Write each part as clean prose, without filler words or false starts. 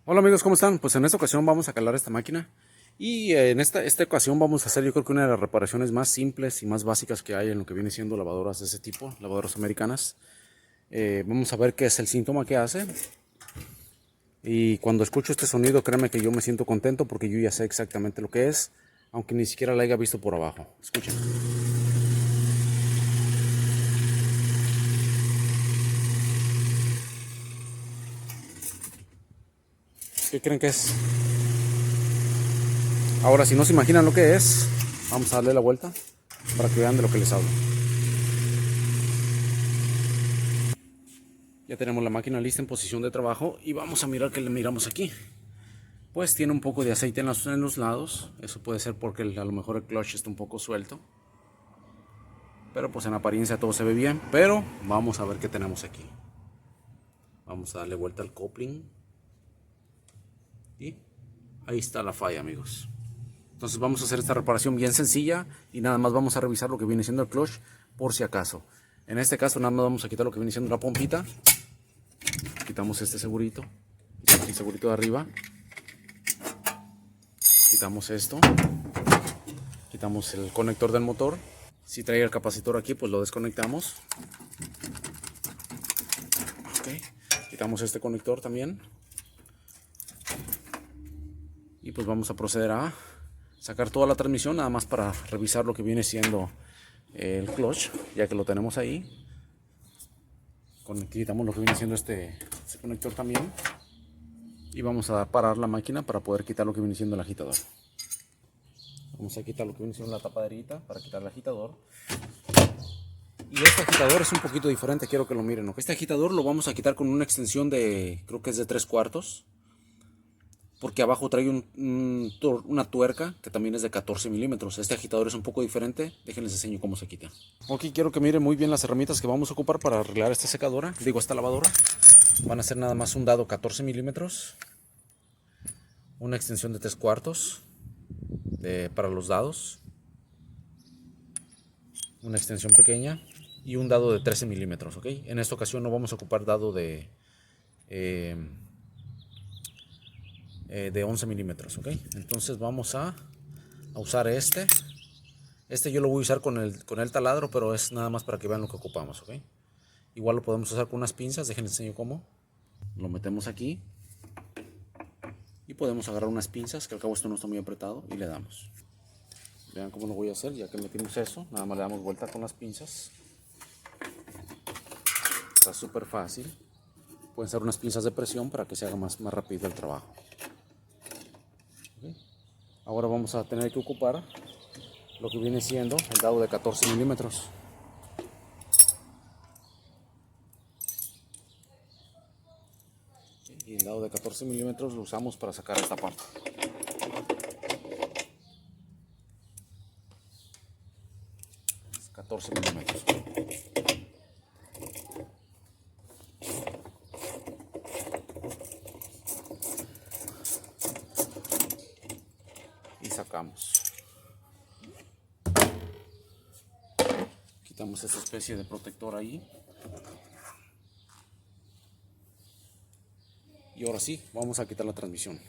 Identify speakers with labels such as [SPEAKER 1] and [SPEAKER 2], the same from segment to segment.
[SPEAKER 1] Hola amigos, ¿cómo están? Pues en esta ocasión vamos a calar esta máquina y en esta ocasión vamos a hacer yo creo que una de las reparaciones más simples y más básicas que hay en lo que viene siendo lavadoras de ese tipo, lavadoras americanas. Vamos a ver qué es el síntoma que hace y cuando escucho este sonido créeme que yo me siento contento porque yo ya sé exactamente lo que es, aunque ni siquiera la haya visto por abajo. Escuchen. ¿Qué creen que es? Ahora si no se imaginan lo que es, vamos a darle la vuelta para que vean de lo que les hablo. Ya tenemos la máquina lista en posición de trabajo y vamos a mirar qué le miramos aquí. Pues tiene un poco de aceite en los lados. Eso puede ser porque a lo mejor el clutch está un poco suelto. Pero pues en apariencia todo se ve bien. Pero vamos a ver qué tenemos aquí. Vamos a darle vuelta al coupling. Y ahí está la falla, amigos. Entonces vamos a hacer esta reparación bien sencilla. Y nada más vamos a revisar lo que viene siendo el clutch por si acaso. En este caso nada más vamos a quitar lo que viene siendo la pompita. Quitamos este segurito. Quitamos el segurito de arriba. Quitamos esto. Quitamos el conector del motor. Si trae el capacitor aquí, pues lo desconectamos. Okay. Quitamos este conector también. Y pues vamos a proceder a sacar toda la transmisión, nada más para revisar lo que viene siendo el clutch, ya que lo tenemos ahí. Quitamos lo que viene siendo este conector también. Y vamos a parar la máquina para poder quitar lo que viene siendo el agitador. Vamos a quitar lo que viene siendo la tapaderita para quitar el agitador. Y este agitador es un poquito diferente, quiero que lo miren, ¿no? Este agitador lo vamos a quitar con una extensión de, creo que es de 3/4, porque abajo trae una tuerca que también es de 14 milímetros. Este agitador es un poco diferente, déjenles enseño cómo se quita. Ok, quiero que miren muy bien las herramientas que vamos a ocupar para arreglar esta secadora, digo esta lavadora. Van a ser nada más un dado 14 milímetros, una extensión de 3/4 para los dados, una extensión pequeña y un dado de 13 milímetros, ¿ok? En esta ocasión no vamos a ocupar dado eh, de 11 milímetros, ¿ok? Entonces vamos a usar este. Este yo lo voy a usar con el taladro, pero es nada más para que vean lo que ocupamos, ¿ok? Igual lo podemos usar con unas pinzas, déjenles enseño cómo. Lo metemos aquí y podemos agarrar unas pinzas, que al cabo esto no está muy apretado, y le damos. Vean cómo lo voy a hacer, ya que metimos eso, nada más le damos vuelta con las pinzas. Está súper fácil. Pueden ser unas pinzas de presión para que se haga más rápido el trabajo. ¿Okay? Ahora vamos a tener que ocupar lo que viene siendo el dado de 14 milímetros. Y el dado de 14 milímetros lo usamos para sacar esta parte. 14 milímetros. Y sacamos. Quitamos esta especie de protector ahí. Y ahora sí, vamos a quitar la transmisión.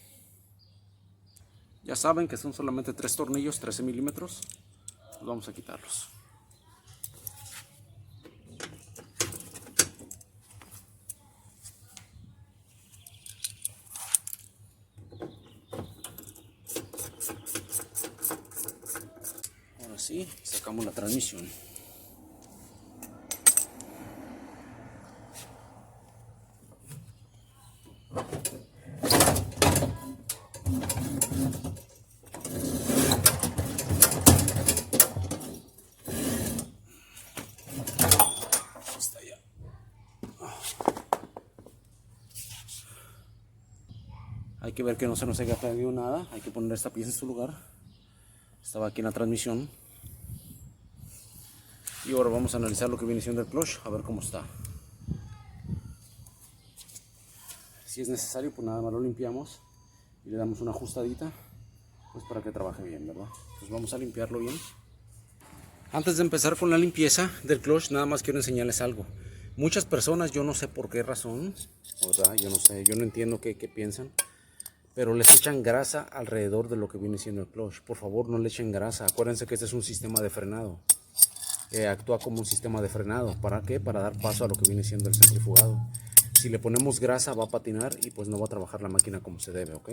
[SPEAKER 1] Ya saben que son solamente 3 tornillos, 13 milímetros. Pues vamos a quitarlos. Ahora sí, sacamos la transmisión. Está ya. Hay que ver que no se nos haya perdido nada. Hay que poner esta pieza en su lugar. Estaba aquí en la transmisión. Y ahora vamos a analizar lo que viene siendo el clutch, a ver cómo está. Si es necesario, pues nada más lo limpiamos y le damos una ajustadita, pues para que trabaje bien, ¿verdad? Pues vamos a limpiarlo bien. Antes de empezar con la limpieza del clutch, nada más quiero enseñarles algo. Muchas personas, yo no sé por qué razón, ¿verdad? Yo no sé, yo no entiendo qué piensan. pero les echan grasa alrededor de lo que viene siendo el clutch. Por favor, no le echen grasa. Acuérdense que este es un sistema de frenado. Actúa como un sistema de frenado. ¿Para qué? Para dar paso a lo que viene siendo el centrifugado. Si le ponemos grasa va a patinar y pues no va a trabajar la máquina como se debe, ¿ok?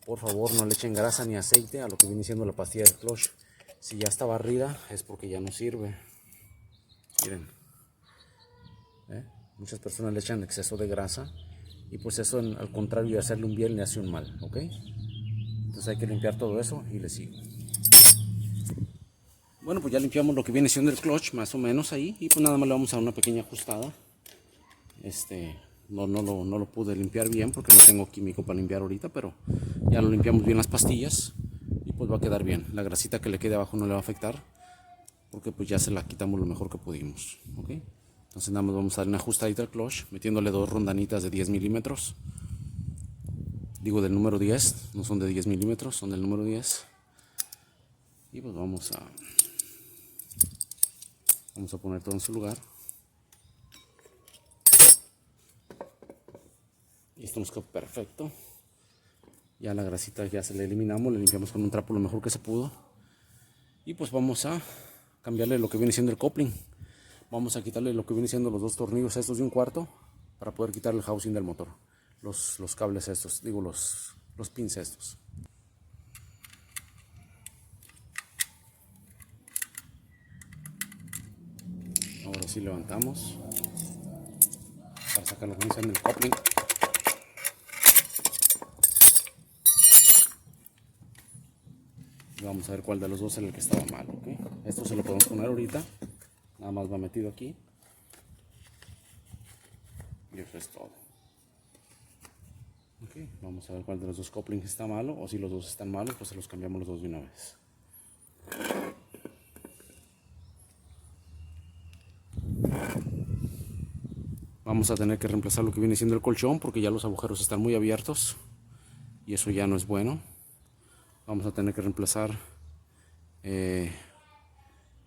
[SPEAKER 1] Por favor, no le echen grasa ni aceite a lo que viene siendo la pastilla del clutch. Si ya está barrida es porque ya no sirve. Miren, muchas personas le echan exceso de grasa y pues eso al contrario de hacerle un bien le hace un mal, ¿ok? Entonces hay que limpiar todo eso y le sigo. Bueno, pues ya limpiamos lo que viene siendo el clutch más o menos ahí y pues nada más le vamos a dar una pequeña ajustada. No lo pude limpiar bien porque no tengo químico para limpiar ahorita, pero ya lo limpiamos bien las pastillas y pues va a quedar bien. La grasita que le quede abajo no le va a afectar porque pues ya se la quitamos lo mejor que pudimos, ¿ok? Entonces nada más vamos a dar una ajustadita al clutch metiéndole 2 rondanitas de 10 milímetros. Digo del número 10, no son de 10 milímetros, son del número 10. Y pues vamos a poner todo en su lugar. Y esto nos quedó perfecto. Ya la grasita ya se la eliminamos, le limpiamos con un trapo lo mejor que se pudo. Y pues vamos a cambiarle lo que viene siendo el coupling. Vamos a quitarle lo que viene siendo los 2 tornillos estos de 1/4 para poder quitar el housing del motor. Los cables estos, digo los pins estos. Ahora sí levantamos para sacar lo que viene siendo el coupling. Y vamos a ver cuál de los dos era el que estaba mal, ¿ok? Esto se lo podemos poner ahorita. Nada más va metido aquí. Y eso es todo. Ok, vamos a ver cuál de los dos couplings está malo. O si los dos están malos, pues se los cambiamos los dos de una vez. Vamos a tener que reemplazar lo que viene siendo el colchón porque ya los agujeros están muy abiertos. Y eso ya no es bueno. Vamos a tener que reemplazar.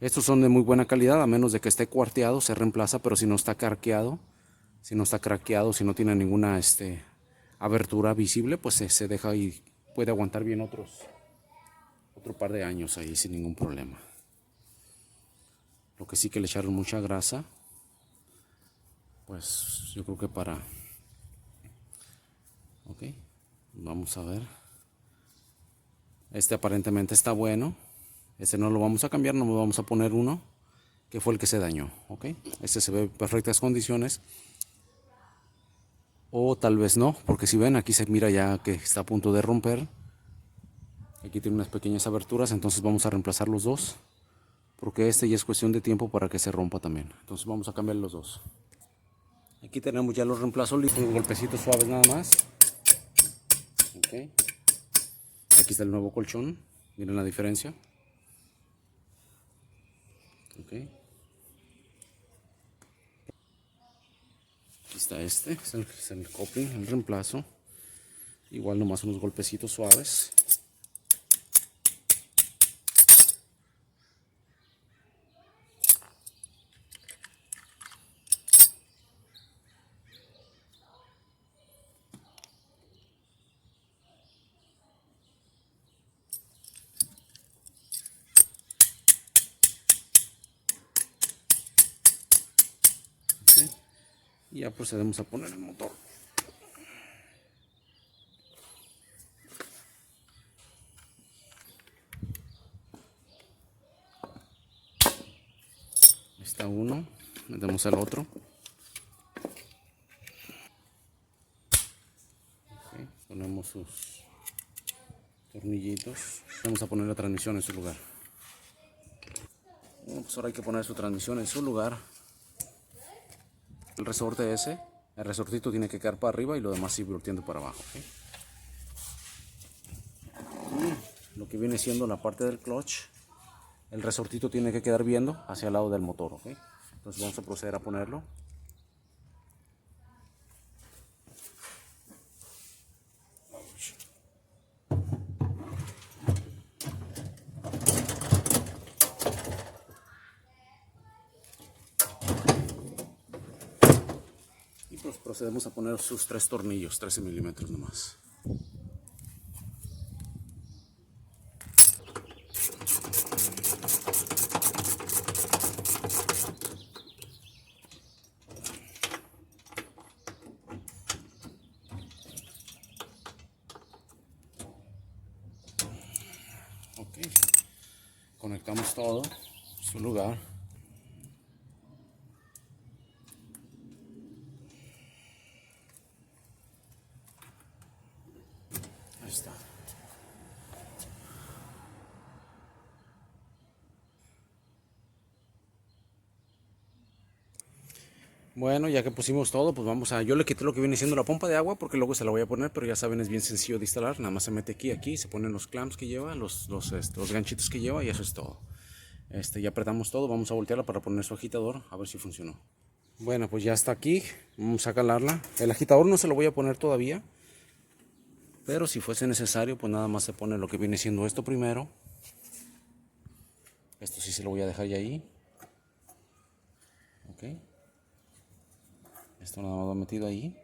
[SPEAKER 1] Estos son de muy buena calidad, a menos de que esté cuarteado, se reemplaza, pero si no está craqueado, si no está craqueado, si no tiene ninguna abertura visible, pues se deja y puede aguantar bien otro par de años ahí sin ningún problema. Lo que sí que le echaron mucha grasa, pues yo creo que ok, vamos a ver. Este aparentemente está bueno. Este no lo vamos a cambiar, no vamos a poner uno que fue el que se dañó, ¿ok? Este se ve en perfectas condiciones. O tal vez no, porque si ven aquí se mira ya que está a punto de romper. Aquí tiene unas pequeñas aberturas, entonces vamos a reemplazar los dos. Porque este ya es cuestión de tiempo para que se rompa también. Entonces vamos a cambiar los dos. Aquí tenemos ya los reemplazos listos, unos golpecitos suaves nada más. Ok. Aquí está el nuevo colchón, miren la diferencia. Ok. Aquí está este, es el coupling, el reemplazo. Igual nomás unos golpecitos suaves. Okay. Y ya procedemos a poner el motor. Está uno, metemos el otro. Okay. Ponemos sus tornillitos. Vamos a poner la transmisión en su lugar. Bueno, pues ahora hay que poner su transmisión en su lugar. El resorte ese, el resortito tiene que quedar para arriba y lo demás sigue volteando para abajo. ¿Okay? Lo que viene siendo la parte del clutch, el resortito tiene que quedar viendo hacia el lado del motor. ¿Okay? Entonces vamos a proceder a ponerlo. Y pues procedemos a poner sus 3 tornillos, 13 milímetros nomás. conectamos todo en su lugar. Ahí está. Bueno, ya que pusimos todo, pues vamos a... Yo le quité lo que viene siendo la pompa de agua porque luego se la voy a poner, pero ya saben, es bien sencillo de instalar. Nada más se mete aquí, se ponen los clamps que lleva, los ganchitos que lleva y eso es todo. Ya apretamos todo, vamos a voltearla para poner su agitador, a ver si funcionó. Bueno, pues ya está aquí, vamos a calarla. El agitador no se lo voy a poner todavía, pero si fuese necesario, pues nada más se pone lo que viene siendo esto primero. Esto sí se lo voy a dejar ya ahí. Ok. Esto nada más va metido ahí.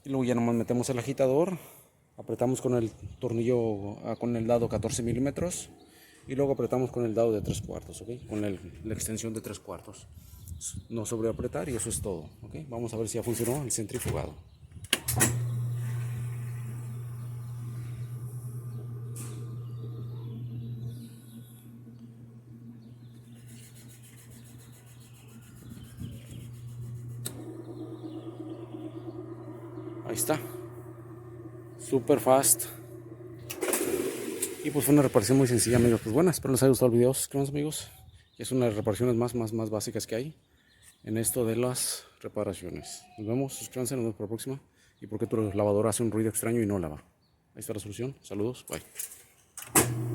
[SPEAKER 1] Y luego ya nomás metemos el agitador. Apretamos con el tornillo, con el dado 14 milímetros. Y luego apretamos con el dado de 3/4, ¿ok? Con la extensión de 3/4. No sobreapretar y eso es todo, ¿ok? Vamos a ver si ya funcionó el centrifugado. Ahí está. Super fast. Y pues fue una reparación muy sencilla, amigos. Pues bueno, espero les haya gustado el video, suscríbanse, amigos. Es una de las reparaciones más básicas que hay en esto de las reparaciones. Nos vemos, suscríbanse, nos vemos para la próxima. ¿Y por qué tu lavadora hace un ruido extraño y no lava? Ahí está la solución. Saludos, bye.